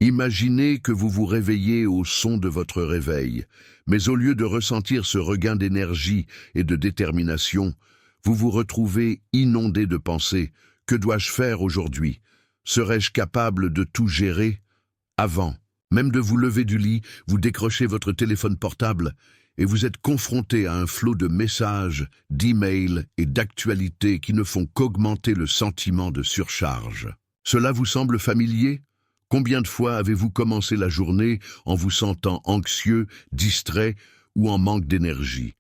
Imaginez que vous vous réveillez au son de votre réveil, mais au lieu de ressentir ce regain d'énergie et de détermination, vous vous retrouvez inondé de pensées. Que dois-je faire aujourd'hui? Serais-je capable de tout gérer? Avant même de vous lever du lit, vous décrochez votre téléphone portable et vous êtes confronté à un flot de messages, d'emails et d'actualités qui ne font qu'augmenter le sentiment de surcharge. Cela vous semble familier? Combien de fois avez-vous commencé la journée en vous sentant anxieux, distrait ou en manque d'énergie?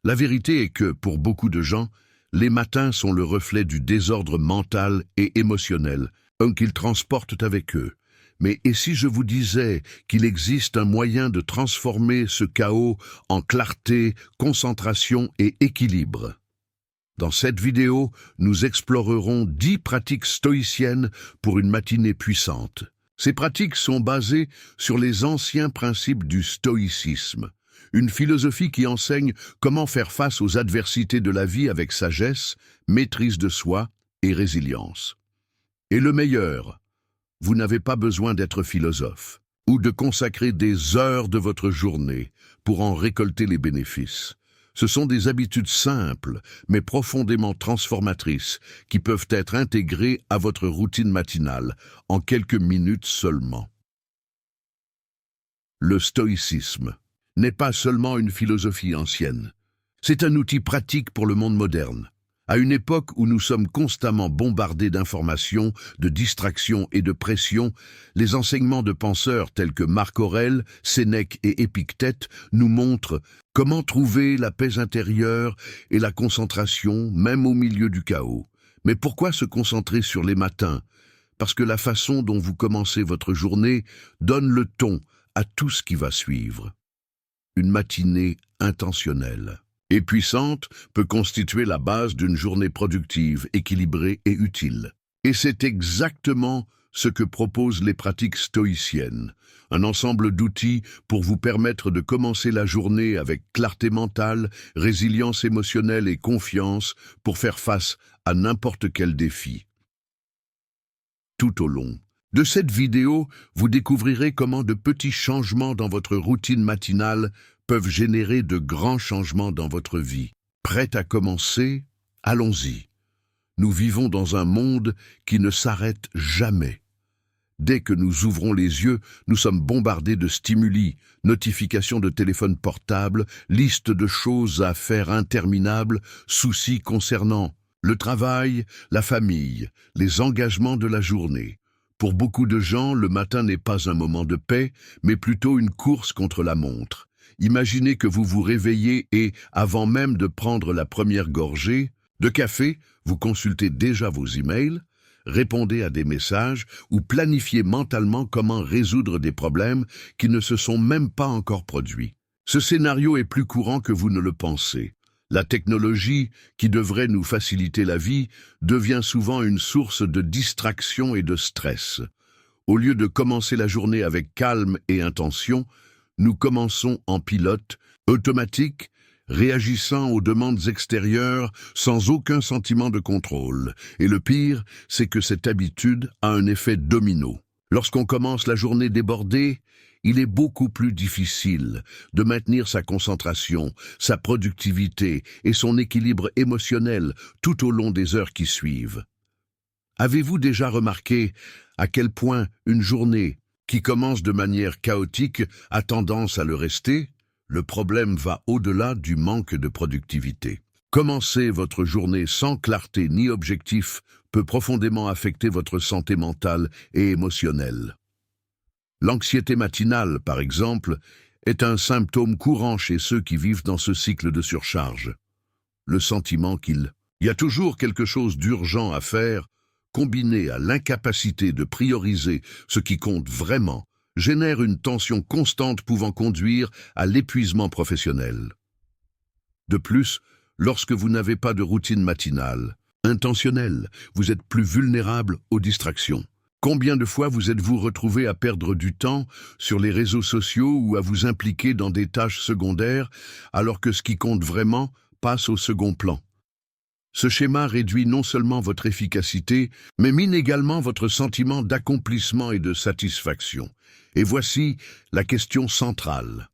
La vérité est que, pour beaucoup de gens, les matins sont le reflet du désordre mental et émotionnel, qu'ils transportent avec eux. Mais et si je vous disais qu'il existe un moyen de transformer ce chaos en clarté, concentration et équilibre? Dans cette vidéo, nous explorerons 10 pratiques stoïciennes pour une matinée puissante. Ces pratiques sont basées sur les anciens principes du stoïcisme, une philosophie qui enseigne comment faire face aux adversités de la vie avec sagesse, maîtrise de soi et résilience. Et le meilleur, vous n'avez pas besoin d'être philosophe ou de consacrer des heures de votre journée pour en récolter les bénéfices. Ce sont des habitudes simples, mais profondément transformatrices, qui peuvent être intégrées à votre routine matinale en quelques minutes seulement. Le stoïcisme n'est pas seulement une philosophie ancienne. C'est un outil pratique pour le monde moderne. À une époque où nous sommes constamment bombardés d'informations, de distractions et de pressions, les enseignements de penseurs tels que Marc Aurèle, Sénèque et Épictète nous montrent comment trouver la paix intérieure et la concentration, même au milieu du chaos. Mais pourquoi se concentrer sur les matins? Parce que la façon dont vous commencez votre journée donne le ton à tout ce qui va suivre. Une matinée intentionnelle et puissante peut constituer la base d'une journée productive, équilibrée et utile. Et c'est exactement ce que proposent les pratiques stoïciennes, un ensemble d'outils pour vous permettre de commencer la journée avec clarté mentale, résilience émotionnelle et confiance pour faire face à n'importe quel défi. Tout au long de cette vidéo, vous découvrirez comment de petits changements dans votre routine matinale peuvent générer de grands changements dans votre vie. Prêt à commencer? Allons-y. Nous vivons dans un monde qui ne s'arrête jamais. Dès que nous ouvrons les yeux, nous sommes bombardés de stimuli, notifications de téléphone portable, listes de choses à faire interminables, soucis concernant le travail, la famille, les engagements de la journée. Pour beaucoup de gens, le matin n'est pas un moment de paix, mais plutôt une course contre la montre. Imaginez que vous vous réveillez et, avant même de prendre la première gorgée de café, vous consultez déjà vos emails, répondez à des messages ou planifiez mentalement comment résoudre des problèmes qui ne se sont même pas encore produits. Ce scénario est plus courant que vous ne le pensez. La technologie, qui devrait nous faciliter la vie, devient souvent une source de distraction et de stress. Au lieu de commencer la journée avec calme et intention, nous commençons en pilote, automatique, réagissant aux demandes extérieures sans aucun sentiment de contrôle. Et le pire, c'est que cette habitude a un effet domino. Lorsqu'on commence la journée débordée, il est beaucoup plus difficile de maintenir sa concentration, sa productivité et son équilibre émotionnel tout au long des heures qui suivent. Avez-vous déjà remarqué à quel point une journée qui commence de manière chaotique a tendance à le rester? Le problème va au-delà du manque de productivité. Commencer votre journée sans clarté ni objectif peut profondément affecter votre santé mentale et émotionnelle. L'anxiété matinale, par exemple, est un symptôme courant chez ceux qui vivent dans ce cycle de surcharge. Le sentiment qu'il y a toujours quelque chose d'urgent à faire, combiné à l'incapacité de prioriser ce qui compte vraiment, génère une tension constante pouvant conduire à l'épuisement professionnel. De plus, lorsque vous n'avez pas de routine matinale, intentionnelle, vous êtes plus vulnérable aux distractions. Combien de fois vous êtes-vous retrouvé à perdre du temps sur les réseaux sociaux ou à vous impliquer dans des tâches secondaires alors que ce qui compte vraiment passe au second plan? Ce schéma réduit non seulement votre efficacité, mais mine également votre sentiment d'accomplissement et de satisfaction. Et voici la question centrale.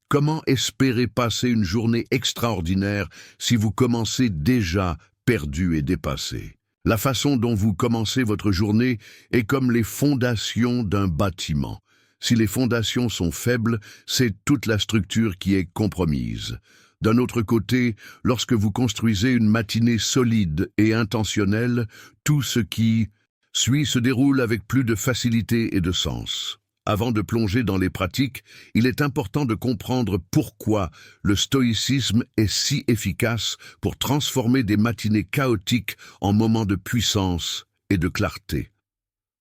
Comment espérer passer une journée extraordinaire si vous commencez déjà perdu et dépassé? La façon dont vous commencez votre journée est comme les fondations d'un bâtiment. Si les fondations sont faibles, c'est toute la structure qui est compromise. D'un autre côté, lorsque vous construisez une matinée solide et intentionnelle, tout ce qui suit se déroule avec plus de facilité et de sens. Avant de plonger dans les pratiques, il est important de comprendre pourquoi le stoïcisme est si efficace pour transformer des matinées chaotiques en moments de puissance et de clarté.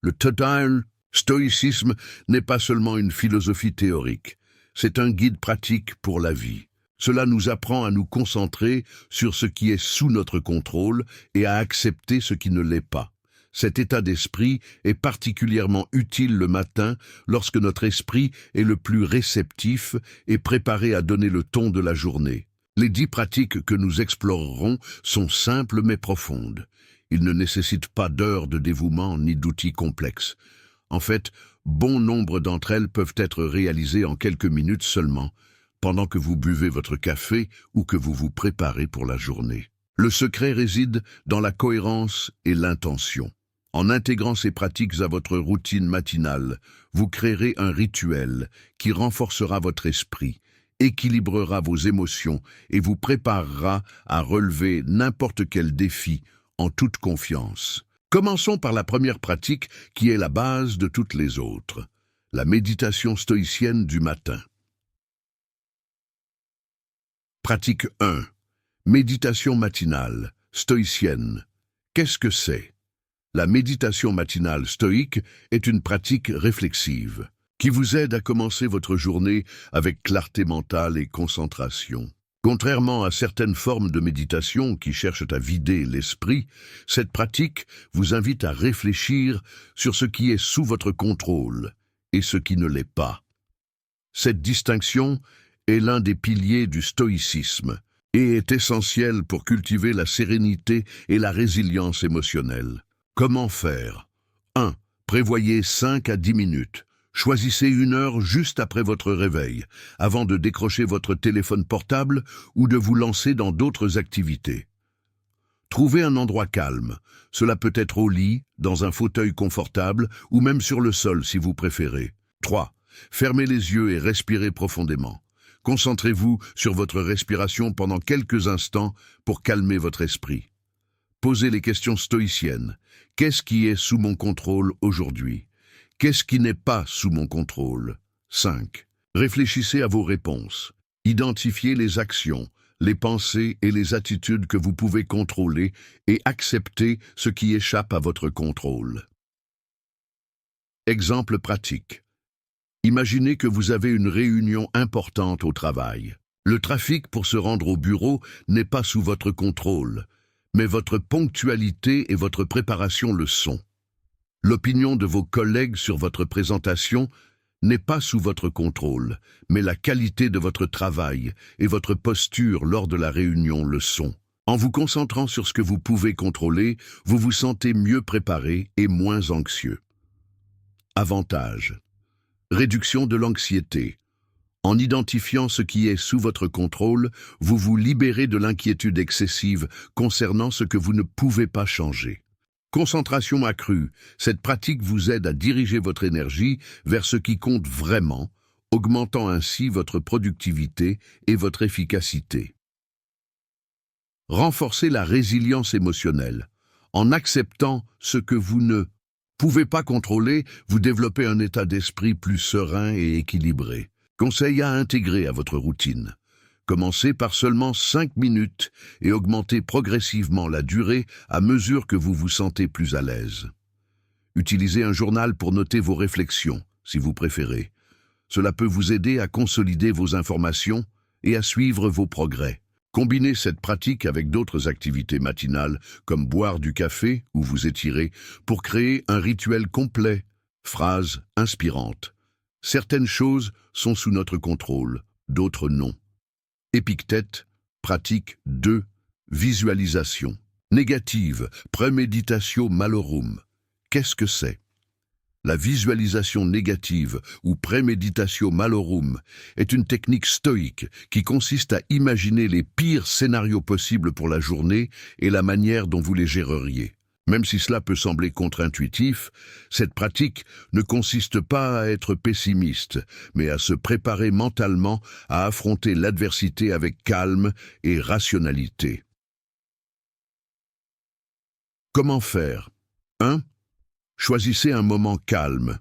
Le total stoïcisme n'est pas seulement une philosophie théorique, c'est un guide pratique pour la vie. Cela nous apprend à nous concentrer sur ce qui est sous notre contrôle et à accepter ce qui ne l'est pas. Cet état d'esprit est particulièrement utile le matin lorsque notre esprit est le plus réceptif et préparé à donner le ton de la journée. Les 10 pratiques que nous explorerons sont simples mais profondes. Ils ne nécessitent pas d'heures de dévouement ni d'outils complexes. En fait, bon nombre d'entre elles peuvent être réalisées en quelques minutes seulement, pendant que vous buvez votre café ou que vous vous préparez pour la journée. Le secret réside dans la cohérence et l'intention. En intégrant ces pratiques à votre routine matinale, vous créerez un rituel qui renforcera votre esprit, équilibrera vos émotions et vous préparera à relever n'importe quel défi en toute confiance. Commençons par la première pratique qui est la base de toutes les autres, la méditation stoïcienne du matin. Pratique 1. Méditation matinale, stoïcienne. Qu'est-ce que c'est? La méditation matinale stoïque est une pratique réflexive qui vous aide à commencer votre journée avec clarté mentale et concentration. Contrairement à certaines formes de méditation qui cherchent à vider l'esprit, cette pratique vous invite à réfléchir sur ce qui est sous votre contrôle et ce qui ne l'est pas. Cette distinction est l'un des piliers du stoïcisme et est essentielle pour cultiver la sérénité et la résilience émotionnelle. Comment faire? 1. Prévoyez 5 à 10 minutes. Choisissez une heure juste après votre réveil, avant de décrocher votre téléphone portable ou de vous lancer dans d'autres activités. Trouvez un endroit calme. Cela peut être au lit, dans un fauteuil confortable ou même sur le sol si vous préférez. 3. Fermez les yeux et respirez profondément. Concentrez-vous sur votre respiration pendant quelques instants pour calmer votre esprit. Posez les questions stoïciennes. Qu'est-ce qui est sous mon contrôle aujourd'hui? Qu'est-ce qui n'est pas sous mon contrôle? 5. Réfléchissez à vos réponses. Identifiez les actions, les pensées et les attitudes que vous pouvez contrôler et acceptez ce qui échappe à votre contrôle. Exemple pratique. Imaginez que vous avez une réunion importante au travail. Le trafic pour se rendre au bureau n'est pas sous votre contrôle, mais votre ponctualité et votre préparation le sont. L'opinion de vos collègues sur votre présentation n'est pas sous votre contrôle, mais la qualité de votre travail et votre posture lors de la réunion le sont. En vous concentrant sur ce que vous pouvez contrôler, vous vous sentez mieux préparé et moins anxieux. Avantage. Réduction de l'anxiété. En identifiant ce qui est sous votre contrôle, vous vous libérez de l'inquiétude excessive concernant ce que vous ne pouvez pas changer. Concentration accrue. Cette pratique vous aide à diriger votre énergie vers ce qui compte vraiment, augmentant ainsi votre productivité et votre efficacité. Renforcez la résilience émotionnelle. En acceptant ce que vous ne pouvez pas contrôler, vous développez un état d'esprit plus serein et équilibré. Conseil à intégrer à votre routine. Commencez par seulement 5 minutes et augmentez progressivement la durée à mesure que vous vous sentez plus à l'aise. Utilisez un journal pour noter vos réflexions, si vous préférez. Cela peut vous aider à consolider vos informations et à suivre vos progrès. Combinez cette pratique avec d'autres activités matinales, comme boire du café ou vous étirer, pour créer un rituel complet. Phrase inspirante. Certaines choses sont sous notre contrôle, d'autres non. Épictète, pratique 2, visualisation. Négative, premeditatio malorum. Qu'est-ce que c'est? La visualisation négative ou premeditatio malorum est une technique stoïque qui consiste à imaginer les pires scénarios possibles pour la journée et la manière dont vous les géreriez. Même si cela peut sembler contre-intuitif, cette pratique ne consiste pas à être pessimiste, mais à se préparer mentalement à affronter l'adversité avec calme et rationalité. Comment faire? 1. Choisissez un moment calme.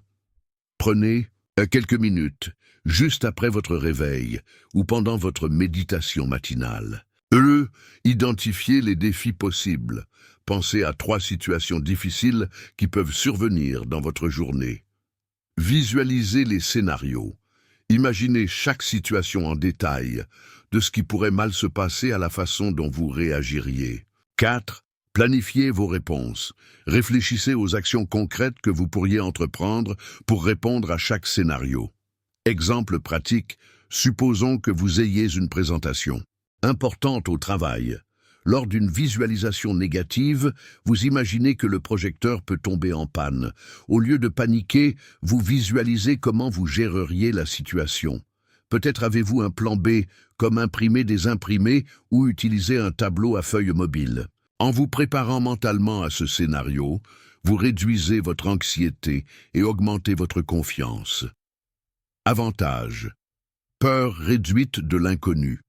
Prenez quelques minutes, juste après votre réveil ou pendant votre méditation matinale. Identifiez les défis possibles. Pensez à 3 situations difficiles qui peuvent survenir dans votre journée. Visualisez les scénarios. Imaginez chaque situation en détail, de ce qui pourrait mal se passer à la façon dont vous réagiriez. 4. Planifiez vos réponses. Réfléchissez aux actions concrètes que vous pourriez entreprendre pour répondre à chaque scénario. Exemple pratique, supposons que vous ayez une présentation importante au travail. Lors d'une visualisation négative, vous imaginez que le projecteur peut tomber en panne. Au lieu de paniquer, vous visualisez comment vous géreriez la situation. Peut-être avez-vous un plan B, comme imprimer des imprimés ou utiliser un tableau à feuilles mobiles. En vous préparant mentalement à ce scénario, vous réduisez votre anxiété et augmentez votre confiance. Avantage. Peur réduite de l'inconnu.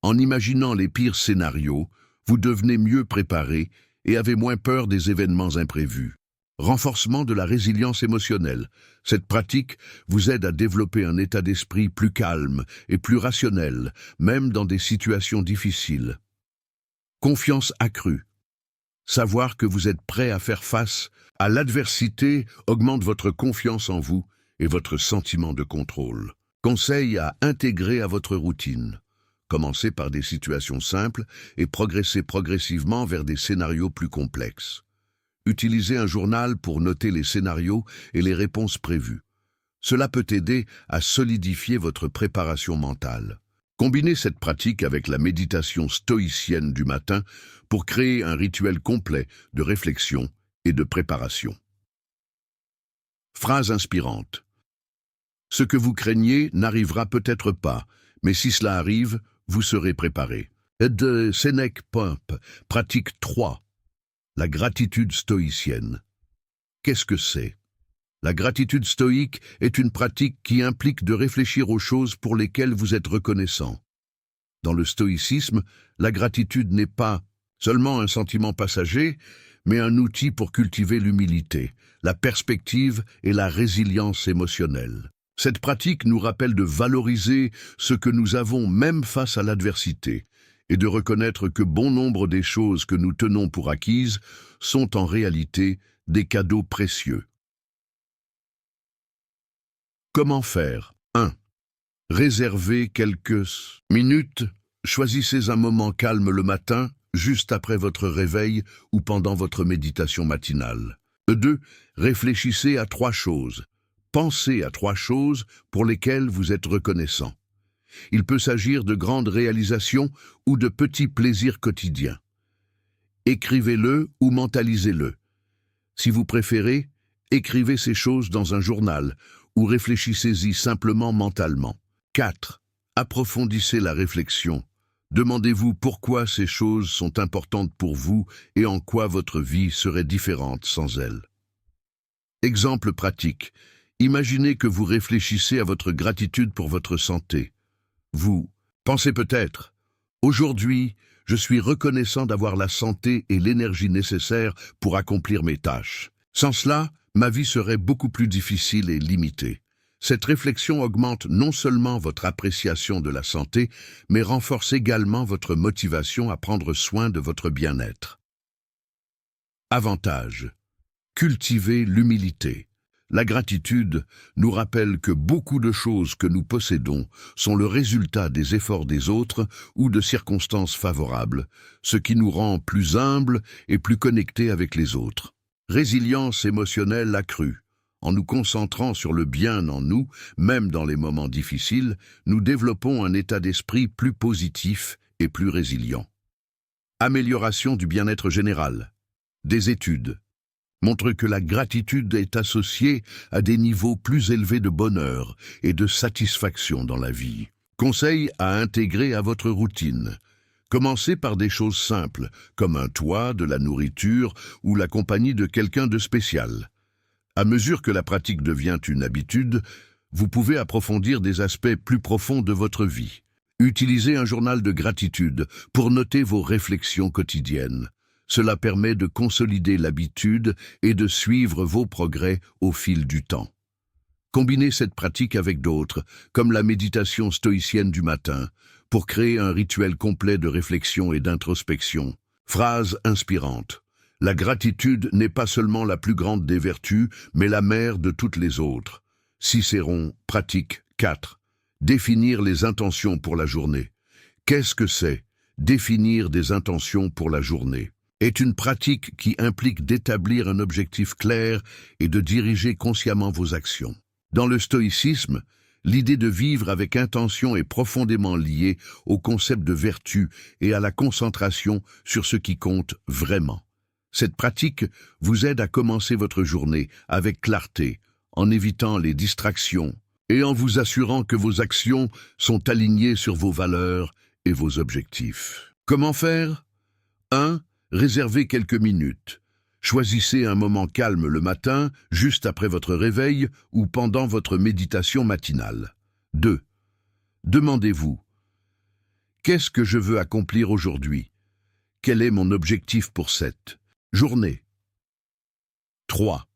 En imaginant les pires scénarios, vous devenez mieux préparé et avez moins peur des événements imprévus. Renforcement de la résilience émotionnelle. Cette pratique vous aide à développer un état d'esprit plus calme et plus rationnel, même dans des situations difficiles. Confiance accrue. Savoir que vous êtes prêt à faire face à l'adversité augmente votre confiance en vous et votre sentiment de contrôle. Conseil à intégrer à votre routine. Commencez par des situations simples et progressez progressivement vers des scénarios plus complexes. Utilisez un journal pour noter les scénarios et les réponses prévues. Cela peut aider à solidifier votre préparation mentale. Combinez cette pratique avec la méditation stoïcienne du matin pour créer un rituel complet de réflexion et de préparation. Phrase inspirante. Ce que vous craignez n'arrivera peut-être pas, mais si cela arrive, vous serez préparé. De Sénèque Pope, pratique 3. La gratitude stoïcienne. Qu'est-ce que c'est? La gratitude stoïque est une pratique qui implique de réfléchir aux choses pour lesquelles vous êtes reconnaissant. Dans le stoïcisme, la gratitude n'est pas seulement un sentiment passager, mais un outil pour cultiver l'humilité, la perspective et la résilience émotionnelle. Cette pratique nous rappelle de valoriser ce que nous avons même face à l'adversité et de reconnaître que bon nombre des choses que nous tenons pour acquises sont en réalité des cadeaux précieux. Comment faire? 1. Réservez quelques minutes. Choisissez un moment calme le matin, juste après votre réveil ou pendant votre méditation matinale. 2. Réfléchissez à 3 choses. Pensez à 3 choses pour lesquelles vous êtes reconnaissant. Il peut s'agir de grandes réalisations ou de petits plaisirs quotidiens. Écrivez-le ou mentalisez-le. Si vous préférez, écrivez ces choses dans un journal ou réfléchissez-y simplement mentalement. 4. Approfondissez la réflexion. Demandez-vous pourquoi ces choses sont importantes pour vous et en quoi votre vie serait différente sans elles. Exemple pratique. Imaginez que vous réfléchissez à votre gratitude pour votre santé. Vous pensez peut-être « Aujourd'hui, je suis reconnaissant d'avoir la santé et l'énergie nécessaires pour accomplir mes tâches. Sans cela, ma vie serait beaucoup plus difficile et limitée. » Cette réflexion augmente non seulement votre appréciation de la santé, mais renforce également votre motivation à prendre soin de votre bien-être. Avantage. Cultivez l'humilité. La gratitude nous rappelle que beaucoup de choses que nous possédons sont le résultat des efforts des autres ou de circonstances favorables, ce qui nous rend plus humbles et plus connectés avec les autres. Résilience émotionnelle accrue. En nous concentrant sur le bien en nous, même dans les moments difficiles, nous développons un état d'esprit plus positif et plus résilient. Amélioration du bien-être général. Des études montrent que la gratitude est associée à des niveaux plus élevés de bonheur et de satisfaction dans la vie. Conseil à intégrer à votre routine. Commencez par des choses simples, comme un toit, de la nourriture ou la compagnie de quelqu'un de spécial. À mesure que la pratique devient une habitude, vous pouvez approfondir des aspects plus profonds de votre vie. Utilisez un journal de gratitude pour noter vos réflexions quotidiennes. Cela permet de consolider l'habitude et de suivre vos progrès au fil du temps. Combinez cette pratique avec d'autres, comme la méditation stoïcienne du matin, pour créer un rituel complet de réflexion et d'introspection. Phrase inspirante. La gratitude n'est pas seulement la plus grande des vertus, mais la mère de toutes les autres. Cicéron, pratique 4. Définir les intentions pour la journée. Qu'est-ce que c'est? Définir des intentions pour la journée est une pratique qui implique d'établir un objectif clair et de diriger consciemment vos actions. Dans le stoïcisme, l'idée de vivre avec intention est profondément liée au concept de vertu et à la concentration sur ce qui compte vraiment. Cette pratique vous aide à commencer votre journée avec clarté, en évitant les distractions et en vous assurant que vos actions sont alignées sur vos valeurs et vos objectifs. Comment faire? 1. Réservez quelques minutes. Choisissez un moment calme le matin, juste après votre réveil ou pendant votre méditation matinale. 2. Demandez-vous: qu'est-ce que je veux accomplir aujourd'hui? Quel est mon objectif pour cette journée? 3.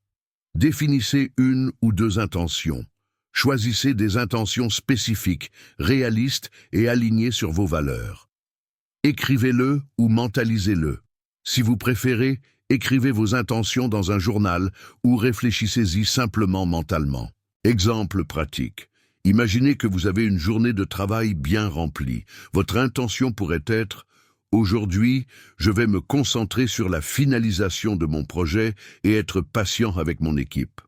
Définissez une ou deux intentions. Choisissez des intentions spécifiques, réalistes et alignées sur vos valeurs. Écrivez-le ou mentalisez-le. Si vous préférez, écrivez vos intentions dans un journal ou réfléchissez-y simplement mentalement. Exemple pratique. Imaginez que vous avez une journée de travail bien remplie. Votre intention pourrait être: aujourd'hui, je vais me concentrer sur la finalisation de mon projet et être patient avec mon équipe.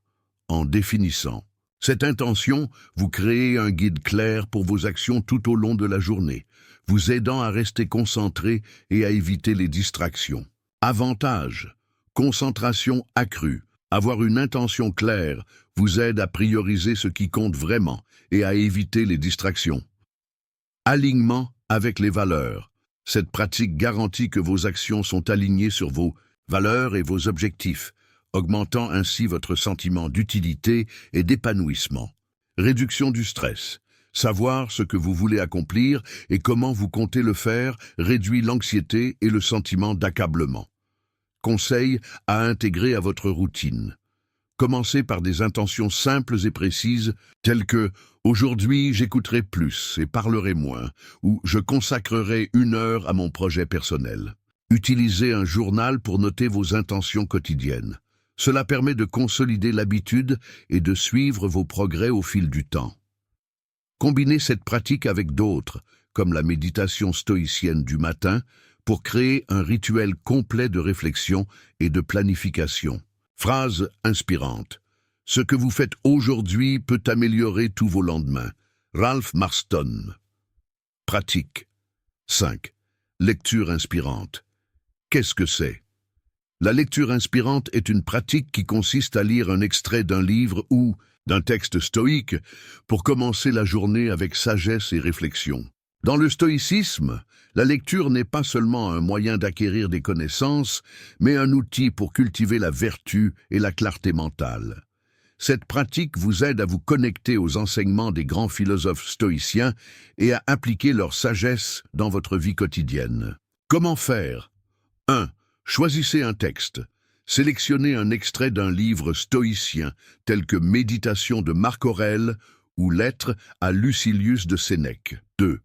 En définissant cette intention, vous créez un guide clair pour vos actions tout au long de la journée, vous aidant à rester concentré et à éviter les distractions. Avantage: concentration accrue. Avoir une intention claire vous aide à prioriser ce qui compte vraiment et à éviter les distractions. Alignement avec les valeurs. Cette pratique garantit que vos actions sont alignées sur vos valeurs et vos objectifs, augmentant ainsi votre sentiment d'utilité et d'épanouissement. Réduction du stress. Savoir ce que vous voulez accomplir et comment vous comptez le faire réduit l'anxiété et le sentiment d'accablement. Conseil à intégrer à votre routine. Commencez par des intentions simples et précises, telles que « Aujourd'hui, j'écouterai plus et parlerai moins » ou « Je consacrerai 1 heure à mon projet personnel ». Utilisez un journal pour noter vos intentions quotidiennes. Cela permet de consolider l'habitude et de suivre vos progrès au fil du temps. Combinez cette pratique avec d'autres, comme la méditation stoïcienne du matin, pour créer un rituel complet de réflexion et de planification. Phrase inspirante. Ce que vous faites aujourd'hui peut améliorer tous vos lendemains. Ralph Marston. Pratique. 5. Lecture inspirante. Qu'est-ce que c'est? La lecture inspirante est une pratique qui consiste à lire un extrait d'un livre ou d'un texte stoïque pour commencer la journée avec sagesse et réflexion. Dans le stoïcisme, la lecture n'est pas seulement un moyen d'acquérir des connaissances, mais un outil pour cultiver la vertu et la clarté mentale. Cette pratique vous aide à vous connecter aux enseignements des grands philosophes stoïciens et à appliquer leur sagesse dans votre vie quotidienne. Comment faire? 1. Choisissez un texte. Sélectionnez un extrait d'un livre stoïcien, tel que Méditation de Marc Aurèle ou Lettres à Lucilius de Sénèque. 2.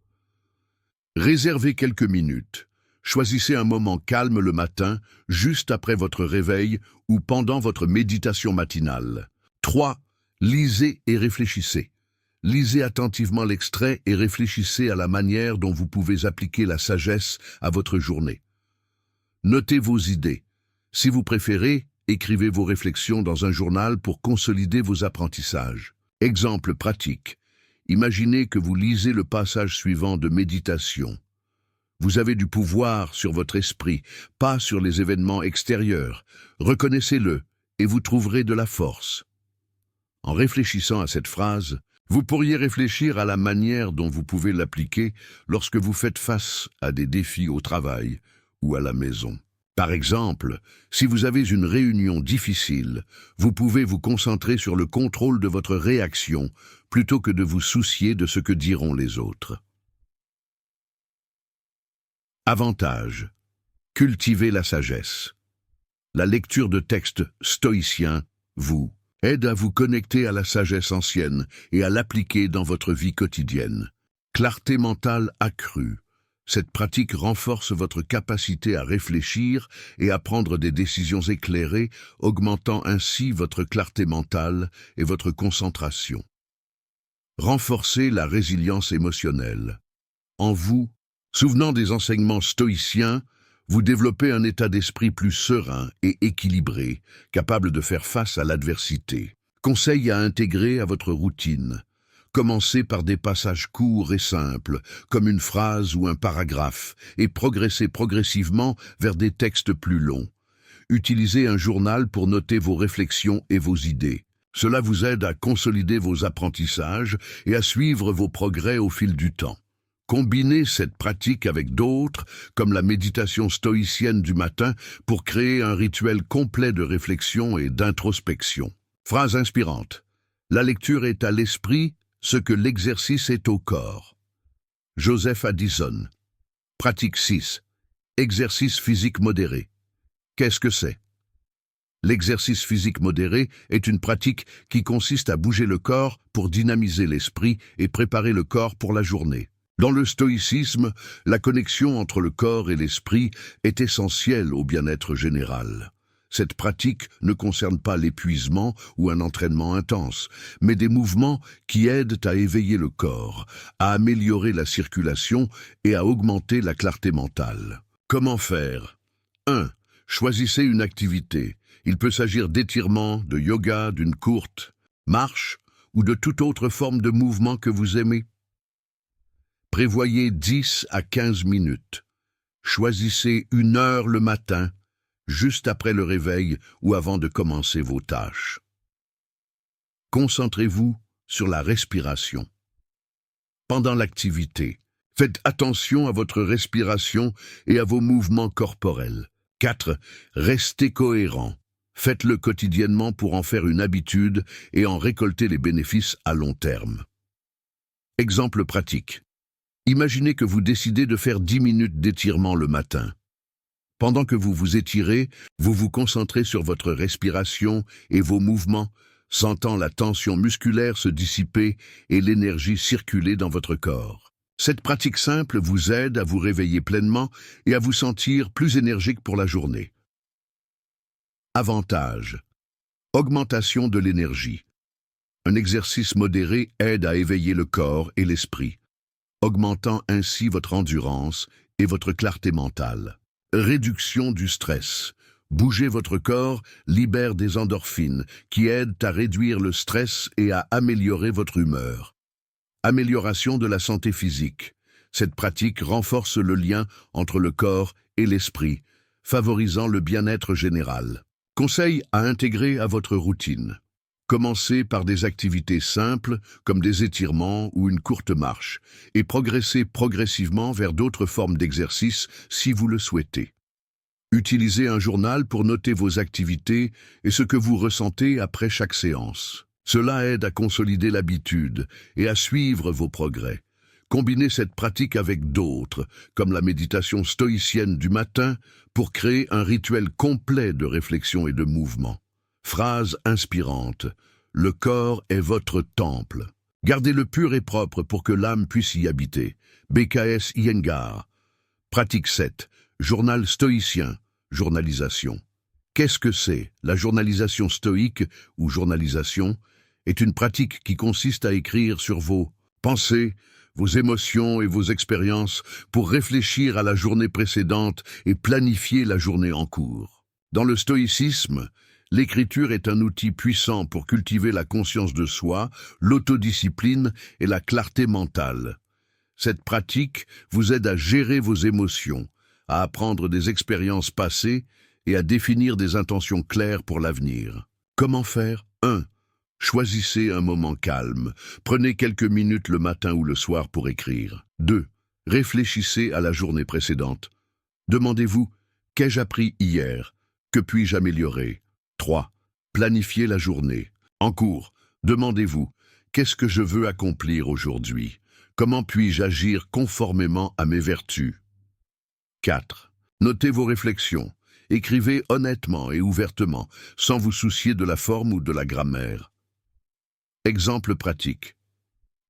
Réservez quelques minutes. Choisissez un moment calme le matin, juste après votre réveil ou pendant votre méditation matinale. 3. Lisez et réfléchissez. Lisez attentivement l'extrait et réfléchissez à la manière dont vous pouvez appliquer la sagesse à votre journée. Notez vos idées. Si vous préférez, écrivez vos réflexions dans un journal pour consolider vos apprentissages. Exemple pratique. Imaginez que vous lisez le passage suivant de Méditation. Vous avez du pouvoir sur votre esprit, pas sur les événements extérieurs. Reconnaissez-le et vous trouverez de la force. En réfléchissant à cette phrase, vous pourriez réfléchir à la manière dont vous pouvez l'appliquer lorsque vous faites face à des défis au travail ou à la maison. Par exemple, si vous avez une réunion difficile, vous pouvez vous concentrer sur le contrôle de votre réaction plutôt que de vous soucier de ce que diront les autres. Avantage. Cultivez la sagesse. La lecture de textes stoïciens vous aide à vous connecter à la sagesse ancienne et à l'appliquer dans votre vie quotidienne. Clarté mentale accrue. Cette pratique renforce votre capacité à réfléchir et à prendre des décisions éclairées, augmentant ainsi votre clarté mentale et votre concentration. Renforcez la résilience émotionnelle. En vous, souvenant des enseignements stoïciens, vous développez un état d'esprit plus serein et équilibré, capable de faire face à l'adversité. Conseil à intégrer à votre routine. Commencez par des passages courts et simples, comme une phrase ou un paragraphe, et progressez progressivement vers des textes plus longs. Utilisez un journal pour noter vos réflexions et vos idées. Cela vous aide à consolider vos apprentissages et à suivre vos progrès au fil du temps. Combinez cette pratique avec d'autres, comme la méditation stoïcienne du matin, pour créer un rituel complet de réflexion et d'introspection. Phrase inspirante. La lecture est à l'esprit ce que l'exercice est au corps. Joseph Addison. Pratique 6. Exercice physique modéré. Qu'est-ce que c'est? L'exercice physique modéré est une pratique qui consiste à bouger le corps pour dynamiser l'esprit et préparer le corps pour la journée. Dans le stoïcisme, la connexion entre le corps et l'esprit est essentielle au bien-être général. Cette pratique ne concerne pas l'épuisement ou un entraînement intense, mais des mouvements qui aident à éveiller le corps, à améliorer la circulation et à augmenter la clarté mentale. Comment faire? 1. Choisissez une activité. Il peut s'agir d'étirements, de yoga, d'une courte marche ou de toute autre forme de mouvement que vous aimez. Prévoyez 10 à 15 minutes. Choisissez 1 heure le matin, juste après le réveil ou avant de commencer vos tâches. Concentrez-vous sur la respiration. Pendant l'activité, faites attention à votre respiration et à vos mouvements corporels. 4. Restez cohérent. Faites-le quotidiennement pour en faire une habitude et en récolter les bénéfices à long terme. Exemple pratique. Imaginez que vous décidez de faire 10 minutes d'étirement le matin. Pendant que vous vous étirez, vous vous concentrez sur votre respiration et vos mouvements, sentant la tension musculaire se dissiper et l'énergie circuler dans votre corps. Cette pratique simple vous aide à vous réveiller pleinement et à vous sentir plus énergique pour la journée. Avantage. Augmentation de l'énergie. Un exercice modéré aide à éveiller le corps et l'esprit, augmentant ainsi votre endurance et votre clarté mentale. Réduction du stress. Bouger votre corps libère des endorphines qui aident à réduire le stress et à améliorer votre humeur. Amélioration de la santé physique. Cette pratique renforce le lien entre le corps et l'esprit, favorisant le bien-être général. Conseil à intégrer à votre routine. Commencez par des activités simples comme des étirements ou une courte marche et progressez progressivement vers d'autres formes d'exercice si vous le souhaitez. Utilisez un journal pour noter vos activités et ce que vous ressentez après chaque séance. Cela aide à consolider l'habitude et à suivre vos progrès. Combinez cette pratique avec d'autres, comme la méditation stoïcienne du matin, pour créer un rituel complet de réflexion et de mouvement. Phrase inspirante. Le corps est votre temple. Gardez-le pur et propre pour que l'âme puisse y habiter. BKS Iyengar. Pratique 7. Journal stoïcien. Journalisation. Qu'est-ce que c'est? La journalisation stoïque, ou journalisation, est une pratique qui consiste à écrire sur vos pensées, vos émotions et vos expériences pour réfléchir à la journée précédente et planifier la journée en cours. Dans le stoïcisme, l'écriture est un outil puissant pour cultiver la conscience de soi, l'autodiscipline et la clarté mentale. Cette pratique vous aide à gérer vos émotions, à apprendre des expériences passées et à définir des intentions claires pour l'avenir. Comment faire? 1. Choisissez un moment calme. Prenez quelques minutes le matin ou le soir pour écrire. 2. Réfléchissez à la journée précédente. Demandez-vous, qu'ai-je appris hier? Que puis-je améliorer? 3. Planifiez la journée. En cours, demandez-vous, qu'est-ce que je veux accomplir aujourd'hui? Comment puis-je agir conformément à mes vertus? 4. Notez vos réflexions. Écrivez honnêtement et ouvertement, sans vous soucier de la forme ou de la grammaire. Exemple pratique.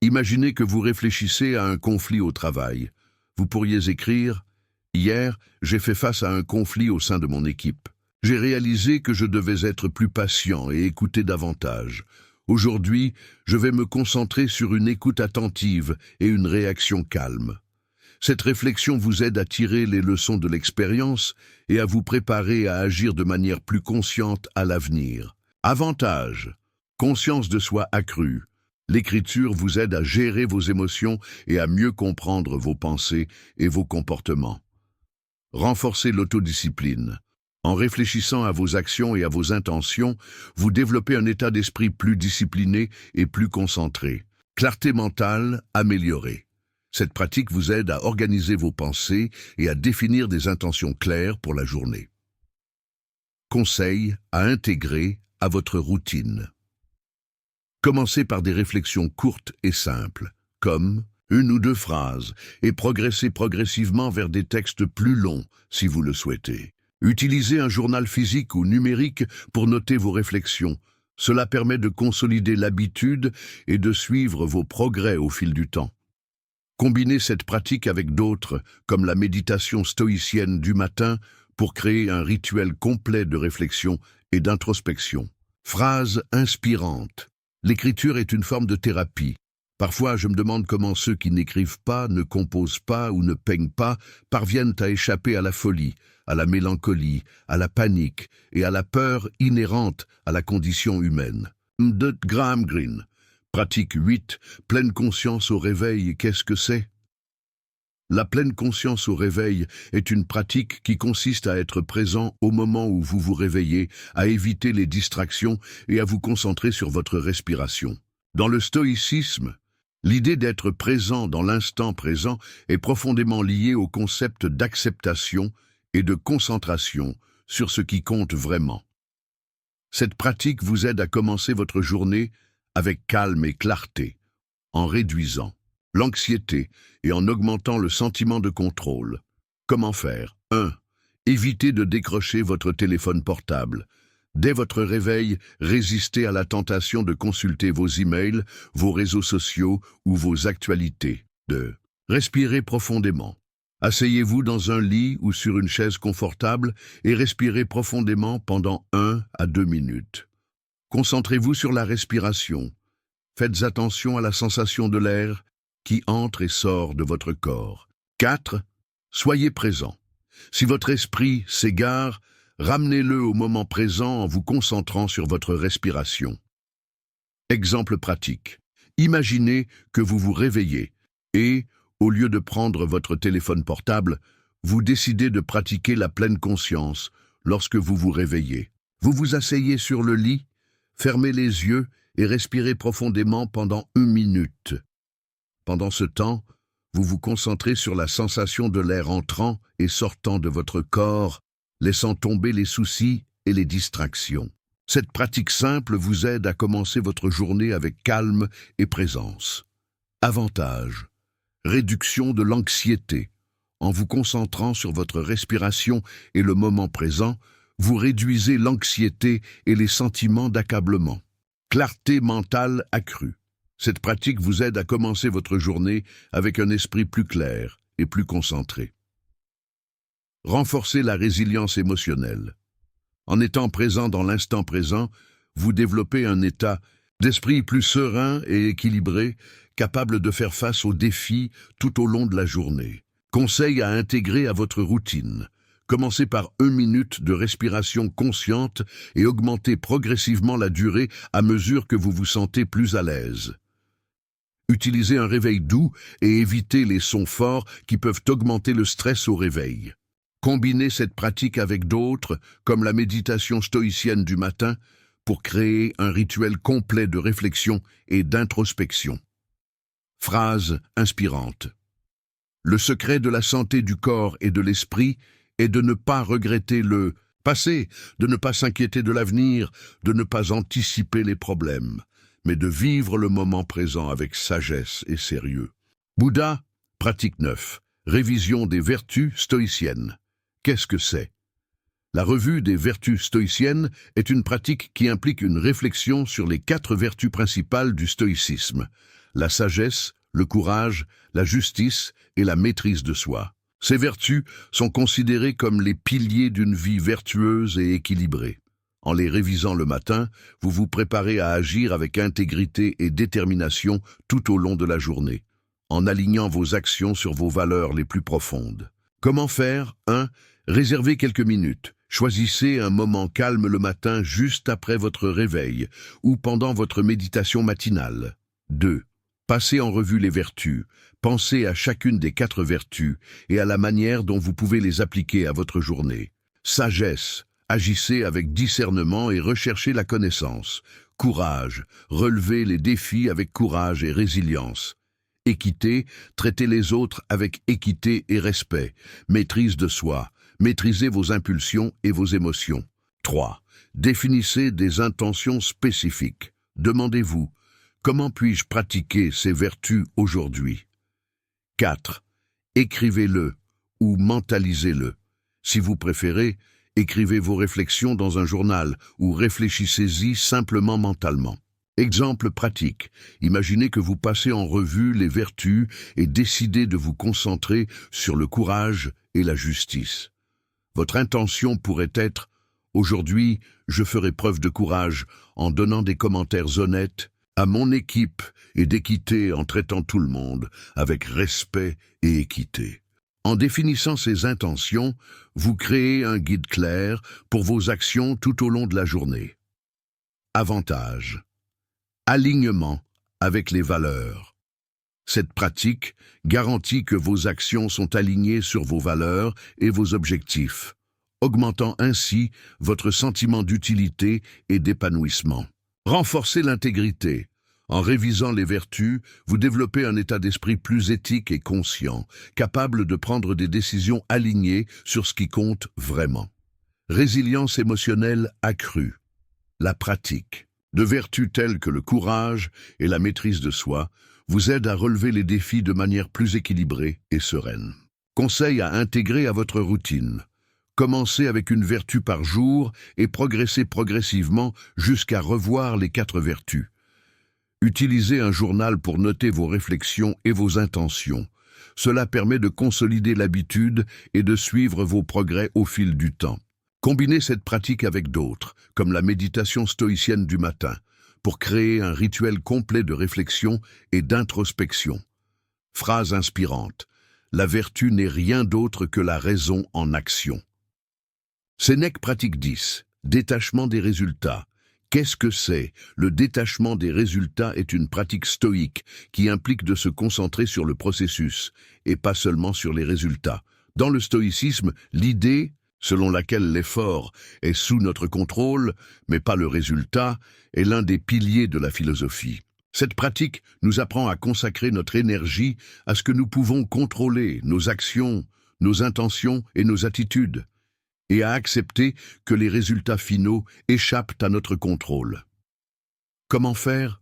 Imaginez que vous réfléchissez à un conflit au travail. Vous pourriez écrire « Hier, j'ai fait face à un conflit au sein de mon équipe. J'ai réalisé que je devais être plus patient et écouter davantage. Aujourd'hui, je vais me concentrer sur une écoute attentive et une réaction calme. » Cette réflexion vous aide à tirer les leçons de l'expérience et à vous préparer à agir de manière plus consciente à l'avenir. Avantage: conscience de soi accrue. L'écriture vous aide à gérer vos émotions et à mieux comprendre vos pensées et vos comportements. Renforcez l'autodiscipline. En réfléchissant à vos actions et à vos intentions, vous développez un état d'esprit plus discipliné et plus concentré. Clarté mentale améliorée. Cette pratique vous aide à organiser vos pensées et à définir des intentions claires pour la journée. Conseil à intégrer à votre routine. Commencez par des réflexions courtes et simples, comme 1 ou 2 phrases, et progressez progressivement vers des textes plus longs si vous le souhaitez. Utilisez un journal physique ou numérique pour noter vos réflexions. Cela permet de consolider l'habitude et de suivre vos progrès au fil du temps. Combinez cette pratique avec d'autres, comme la méditation stoïcienne du matin, pour créer un rituel complet de réflexion et d'introspection. Phrase inspirante. L'écriture est une forme de thérapie. Parfois, je me demande comment ceux qui n'écrivent pas, ne composent pas ou ne peignent pas parviennent à échapper à la folie, à la mélancolie, à la panique et à la peur inhérente à la condition humaine. De Graham Greene. Pratique 8. Pleine conscience au réveil, qu'est-ce que c'est? La pleine conscience au réveil est une pratique qui consiste à être présent au moment où vous vous réveillez, à éviter les distractions et à vous concentrer sur votre respiration. Dans le stoïcisme, l'idée d'être présent dans l'instant présent est profondément liée au concept d'acceptation et de concentration sur ce qui compte vraiment. Cette pratique vous aide à commencer votre journée avec calme et clarté, en réduisant l'anxiété et en augmentant le sentiment de contrôle. Comment faire? 1. Évitez de décrocher votre téléphone portable. Dès votre réveil, résistez à la tentation de consulter vos emails, vos réseaux sociaux ou vos actualités. 2. Respirez profondément. Asseyez-vous dans un lit ou sur une chaise confortable et respirez profondément pendant 1 à 2 minutes. Concentrez-vous sur la respiration. Faites attention à la sensation de l'air qui entre et sort de votre corps. 4. Soyez présent. Si votre esprit s'égare, ramenez-le au moment présent en vous concentrant sur votre respiration. Exemple pratique. Imaginez que vous vous réveillez et, au lieu de prendre votre téléphone portable, vous décidez de pratiquer la pleine conscience lorsque vous vous réveillez. Vous vous asseyez sur le lit, fermez les yeux et respirez profondément pendant 1 minute. Pendant ce temps, vous vous concentrez sur la sensation de l'air entrant et sortant de votre corps, laissant tomber les soucis et les distractions. Cette pratique simple vous aide à commencer votre journée avec calme et présence. Avantage: réduction de l'anxiété. En vous concentrant sur votre respiration et le moment présent, vous réduisez l'anxiété et les sentiments d'accablement. Clarté mentale accrue. Cette pratique vous aide à commencer votre journée avec un esprit plus clair et plus concentré. Renforcez la résilience émotionnelle. En étant présent dans l'instant présent, vous développez un état d'esprit plus serein et équilibré, capable de faire face aux défis tout au long de la journée. Conseil à intégrer à votre routine. Commencez par 1 minute de respiration consciente et augmentez progressivement la durée à mesure que vous vous sentez plus à l'aise. Utilisez un réveil doux et évitez les sons forts qui peuvent augmenter le stress au réveil. Combinez cette pratique avec d'autres, comme la méditation stoïcienne du matin, pour créer un rituel complet de réflexion et d'introspection. Phrase inspirante. Le secret de la santé du corps et de l'esprit est de ne pas regretter le passé, de ne pas s'inquiéter de l'avenir, de ne pas anticiper les problèmes, mais de vivre le moment présent avec sagesse et sérieux. Bouddha, pratique 9. Révision des vertus stoïciennes. Qu'est-ce que c'est? La revue des vertus stoïciennes est une pratique qui implique une réflexion sur les 4 vertus principales du stoïcisme: la sagesse, le courage, la justice et la maîtrise de soi. Ces vertus sont considérées comme les piliers d'une vie vertueuse et équilibrée. En les révisant le matin, vous vous préparez à agir avec intégrité et détermination tout au long de la journée, en alignant vos actions sur vos valeurs les plus profondes. Comment faire? 1. Réservez quelques minutes. Choisissez un moment calme le matin juste après votre réveil ou pendant votre méditation matinale. 2. Passez en revue les vertus. Pensez à chacune des 4 vertus et à la manière dont vous pouvez les appliquer à votre journée. Sagesse. Agissez avec discernement et recherchez la connaissance. Courage. Relevez les défis avec courage et résilience. Équité. Traitez les autres avec équité et respect. Maîtrise de soi. Maîtrisez vos impulsions et vos émotions. 3. Définissez des intentions spécifiques. Demandez-vous: comment puis-je pratiquer ces vertus aujourd'hui? 4. Écrivez-le ou mentalisez-le. Si vous préférez, écrivez vos réflexions dans un journal ou réfléchissez-y simplement mentalement. Exemple pratique. Imaginez que vous passez en revue les vertus et décidez de vous concentrer sur le courage et la justice. Votre intention pourrait être: aujourd'hui, je ferai preuve de courage en donnant des commentaires honnêtes à mon équipe et d'équité en traitant tout le monde avec respect et équité. En définissant ces intentions, vous créez un guide clair pour vos actions tout au long de la journée. Avantage. Alignement avec les valeurs. Cette pratique garantit que vos actions sont alignées sur vos valeurs et vos objectifs, augmentant ainsi votre sentiment d'utilité et d'épanouissement. Renforcez l'intégrité. En révisant les vertus, vous développez un état d'esprit plus éthique et conscient, capable de prendre des décisions alignées sur ce qui compte vraiment. Résilience émotionnelle accrue. La pratique de vertus telles que le courage et la maîtrise de soi vous aide à relever les défis de manière plus équilibrée et sereine. Conseil à intégrer à votre routine. Commencez avec une vertu par jour et progressez progressivement jusqu'à revoir les 4 vertus. Utilisez un journal pour noter vos réflexions et vos intentions. Cela permet de consolider l'habitude et de suivre vos progrès au fil du temps. Combinez cette pratique avec d'autres, comme la méditation stoïcienne du matin, pour créer un rituel complet de réflexion et d'introspection. Phrase inspirante. La vertu n'est rien d'autre que la raison en action. Sénèque pratique 10. Détachement des résultats. Qu'est-ce que c'est? Le détachement des résultats est une pratique stoïque qui implique de se concentrer sur le processus et pas seulement sur les résultats. Dans le stoïcisme, l'idée selon laquelle l'effort est sous notre contrôle, mais pas le résultat, est l'un des piliers de la philosophie. Cette pratique nous apprend à consacrer notre énergie à ce que nous pouvons contrôler, nos actions, nos intentions et nos attitudes, et à accepter que les résultats finaux échappent à notre contrôle. Comment faire?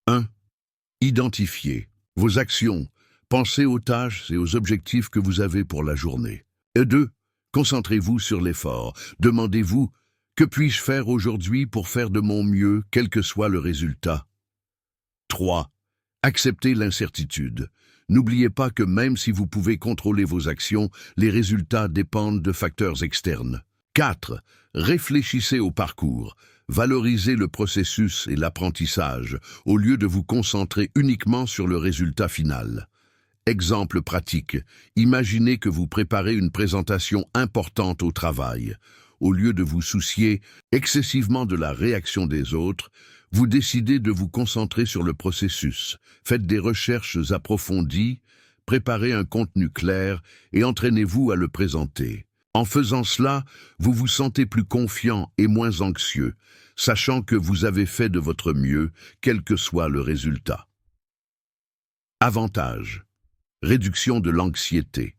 1. Identifiez vos actions, pensez aux tâches et aux objectifs que vous avez pour la journée. Et 2. Concentrez-vous sur l'effort. Demandez-vous: que puis-je faire aujourd'hui pour faire de mon mieux, quel que soit le résultat? 3. Acceptez l'incertitude. N'oubliez pas que même si vous pouvez contrôler vos actions, les résultats dépendent de facteurs externes. 4. Réfléchissez au parcours. Valorisez le processus et l'apprentissage, au lieu de vous concentrer uniquement sur le résultat final. Exemple pratique. Imaginez que vous préparez une présentation importante au travail. Au lieu de vous soucier excessivement de la réaction des autres, Vous décidez de vous concentrer sur le processus, faites des recherches approfondies, préparez un contenu clair et entraînez-vous à le présenter. En faisant cela, vous vous sentez plus confiant et moins anxieux, sachant que vous avez fait de votre mieux, quel que soit le résultat. Avantage. Réduction de l'anxiété.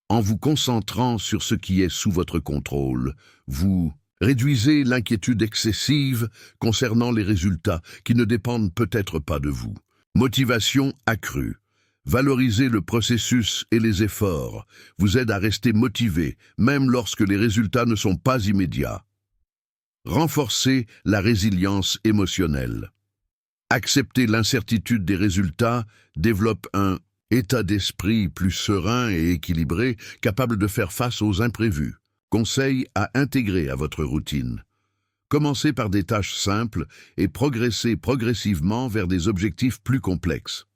En vous concentrant sur ce qui est sous votre contrôle, vous réduisez l'inquiétude excessive concernant les résultats qui ne dépendent peut-être pas de vous. Motivation accrue. Valoriser le processus et les efforts vous aide à rester motivé, même lorsque les résultats ne sont pas immédiats. Renforcer la résilience émotionnelle. Accepter l'incertitude des résultats développe un état d'esprit plus serein et équilibré, capable de faire face aux imprévus. Conseil à intégrer à votre routine. Commencez par des tâches simples et progressez progressivement vers des objectifs plus complexes.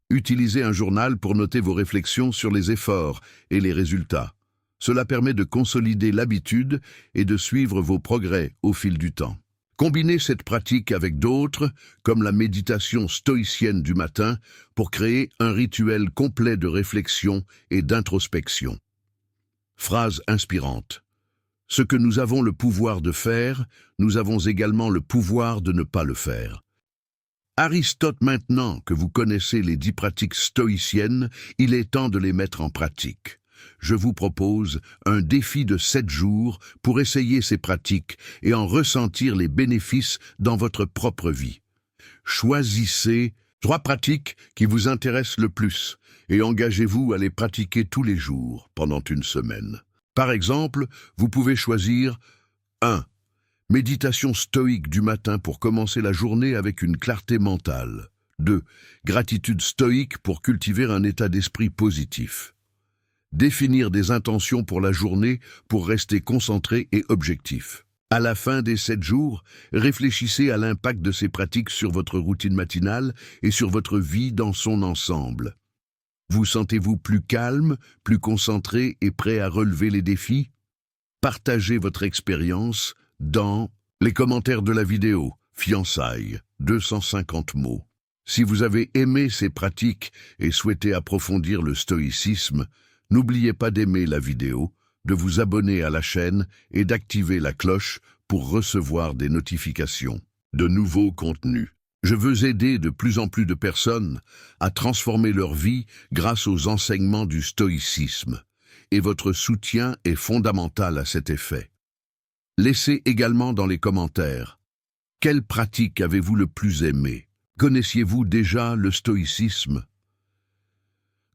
Utilisez un journal pour noter vos réflexions sur les efforts et les résultats. Cela permet de consolider l'habitude et de suivre vos progrès au fil du temps. Combinez cette pratique avec d'autres, comme la méditation stoïcienne du matin, pour créer un rituel complet de réflexion et d'introspection. Phrase inspirante. Ce que nous avons le pouvoir de faire, nous avons également le pouvoir de ne pas le faire. Aristote, maintenant que vous connaissez les 10 pratiques stoïciennes, il est temps de les mettre en pratique. Je vous propose un défi de 7 jours pour essayer ces pratiques et en ressentir les bénéfices dans votre propre vie. Choisissez 3 pratiques qui vous intéressent le plus et engagez-vous à les pratiquer tous les jours pendant une semaine. Par exemple, vous pouvez choisir 1. Méditation stoïque du matin pour commencer la journée avec une clarté mentale. 2. Gratitude stoïque pour cultiver un état d'esprit positif. Définir des intentions pour la journée pour rester concentré et objectif. À la fin des 7 jours, réfléchissez à l'impact de ces pratiques sur votre routine matinale et sur votre vie dans son ensemble. Vous sentez-vous plus calme, plus concentré et prêt à relever les défis? Partagez votre expérience dans les commentaires de la vidéo « Fiançailles » 250 mots. Si vous avez aimé ces pratiques et souhaitez approfondir le stoïcisme, n'oubliez pas d'aimer la vidéo, de vous abonner à la chaîne et d'activer la cloche pour recevoir des notifications de nouveaux contenus. Je veux aider de plus en plus de personnes à transformer leur vie grâce aux enseignements du stoïcisme, et votre soutien est fondamental à cet effet. Laissez également dans les commentaires quelle pratique avez-vous le plus aimé? Connaissiez-vous déjà le stoïcisme?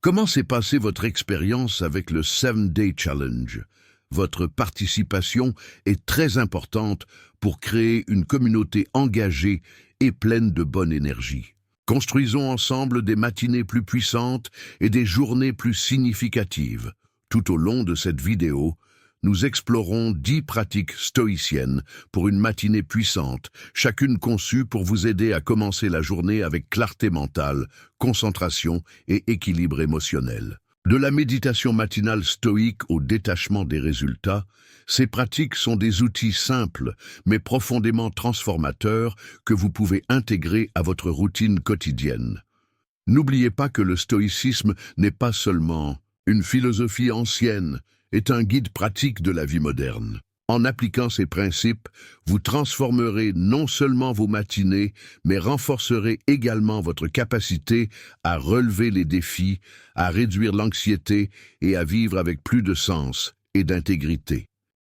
Comment s'est passée votre expérience avec le 7-Day Challenge? Votre participation est très importante pour créer une communauté engagée et pleine de bonne énergie. Construisons ensemble des matinées plus puissantes et des journées plus significatives. Tout au long de cette vidéo, nous explorons 10 pratiques stoïciennes pour une matinée puissante, chacune conçue pour vous aider à commencer la journée avec clarté mentale, concentration et équilibre émotionnel. De la méditation matinale stoïque au détachement des résultats, ces pratiques sont des outils simples mais profondément transformateurs que vous pouvez intégrer à votre routine quotidienne. N'oubliez pas que le stoïcisme n'est pas seulement une philosophie ancienne, est un guide pratique de la vie moderne. En appliquant ces principes, vous transformerez non seulement vos matinées, mais renforcerez également votre capacité à relever les défis, à réduire l'anxiété et à vivre avec plus de sens et d'intégrité.